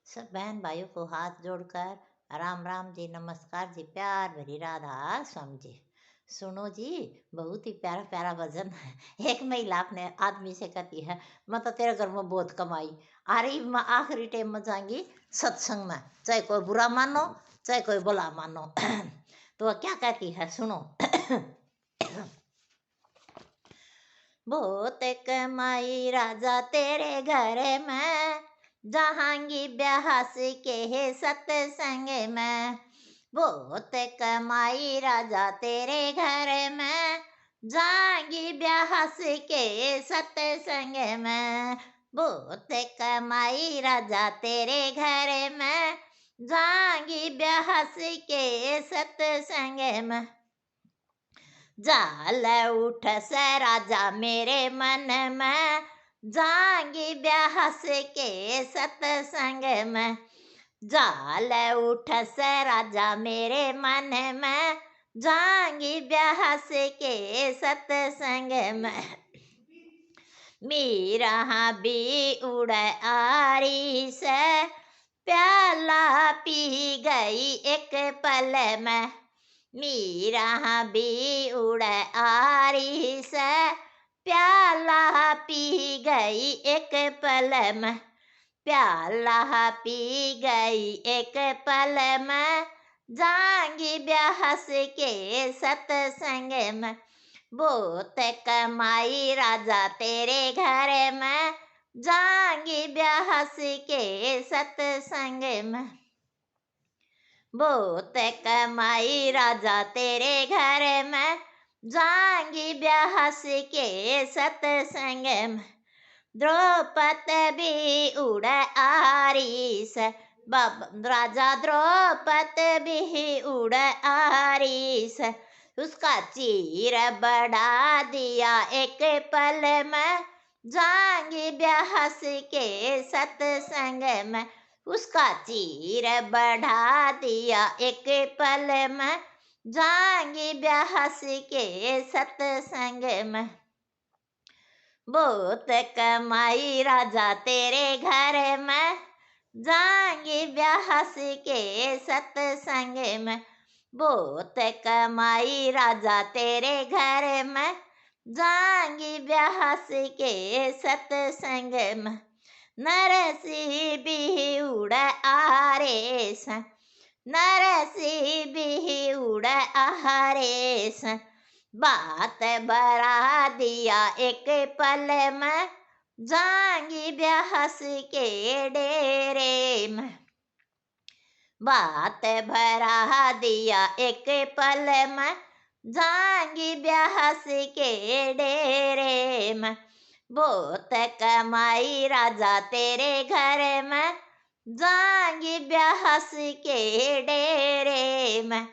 सब बहन भाइयों को हाथ जोड़कर राम राम जी, नमस्कार जी, प्यार भरी राधा स्वामी जी। सुनो जी, बहुत ही प्यारा प्यारा भजन है। एक महिला अपने आदमी से कहती है, मैं तो तेरे घर में बहुत कमाई आ रही, मैं आखिरी टाइम में जाऊंगी सत्संग में, चाहे कोई बुरा मानो चाहे कोई भला मानो। तो वह क्या कहती है, सुनो। बहुत कमाई राजा तेरे घर में, जहांगी ब्यास के है सत्संग में। बहुत कमाई राजा तेरे घर में, जहांगी ब्यास के सत्संग में। बहुत कमाई राजा तेरे घर में, जहांगी ब्यास के सत्संग में। जाल उठ से राजा मेरे मन में, जांगी ब्यास के सत्संग में। जाल उठ से राजा मेरे मन में, जांगी ब्यास के सत्संग में। मीरा भी उड़ आरी से, प्याला पी गई एक पल में। मीरा भी उड़ आरी से, प्याला पी गई एक पल में। प्याला पी गई एक पल में, जांगी ब्यास के सत्संग में। बहुत कमाई राजा तेरे घर में, जांगी ब्यास के सत्संग में। बहुत कमाई राजा तेरे घर में, जांगी ब्यास के सत्संग में। द्रौपद भी उड़ आरी से, राजा द्रौपद भी उड़ आरी से। उसका चीर बढ़ा दिया एक पल में, जांगी ब्यास के सत्संग में। उसका चीर बढ़ा दिया एक पल में, जांगी ब्यास के सत्संग में। बहुत कमाई राजा तेरे घर में, जांगी ब्यास के सत्संग में। बहुत कमाई राजा तेरे घर में, जांगी ब्यास के सत्संग में। नरसी भी उड़ आरे स, नरसी भी उड़ आरे स। बात बढ़ा दिया एक पल में, जांगी ब्यास के डेरे में। बात भरा दिया एक पल में, जांगी ब्यास के डेरे में। बहुत कमाई राजा तेरे घर में, जांगी ब्यास के डेरे में।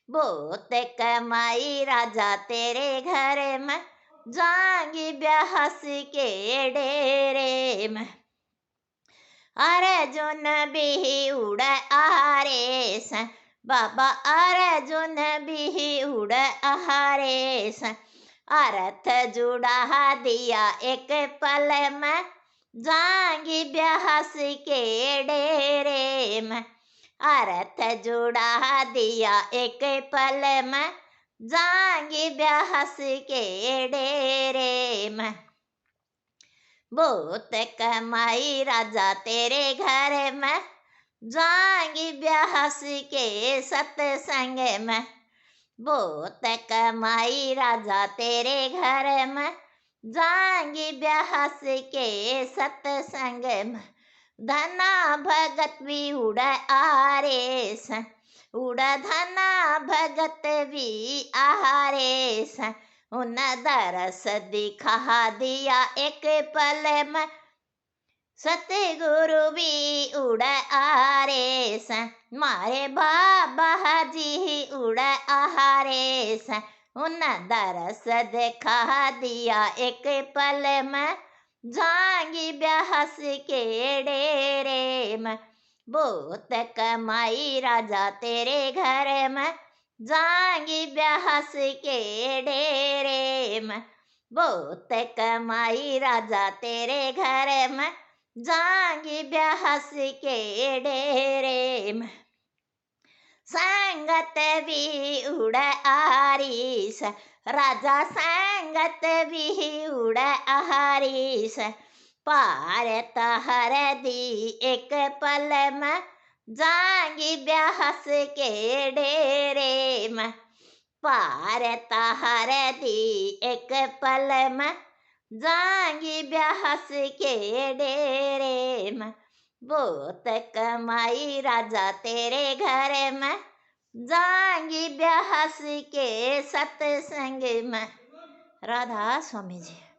बहुत कमाई राजा तेरे घर में, जांगी ब्यास के डेरे में। अर्जुन भी उड़ आरे स, बाबा अर्जुन भी उड़ आरे स। अर्थ जुड़ा दिया एक पल में, जांगी ब्यास के डेरे में। अर्थ जुड़ा दिया एक पल में, जांगी ब्यास के डेरे में। बहुत कमाई राजा तेरे घर में, जांगी ब्यास के सत्संग में। बहुत कमाई राजा तेरे घर में, जांगी ब्यास के सत्संग में। धना भगत भी उड़ आरे स, उड़ धना भगत भी आरे स। उन दरस दिखा दिया एक पल में, सतगुरु भी उड़ आरे स। मारे बाबा जी उड़ आरे स। उन दरस दिखा दिया एक पल में, जांगी ब्यास के डेरे में। बहुत कमाई राजा तेरे घर में, जांगी ब्यास के डेरे में। बहुत कमाई राजा तेरे घर में, जांगी ब्याहस के डेरे में, संगत भी उड़ आरीस, राजा संगत भी उड़ आरीस, पार तहर दी एक पल में, जांगी ब्याहस के डेरे में, पार तहर दी एक पल में, जांगी ब्याहस के डेरे में, बहुत कमाई राजा तेरे घर में, जांगी ब्याहस के सत्संग में। राधा स्वामी जी।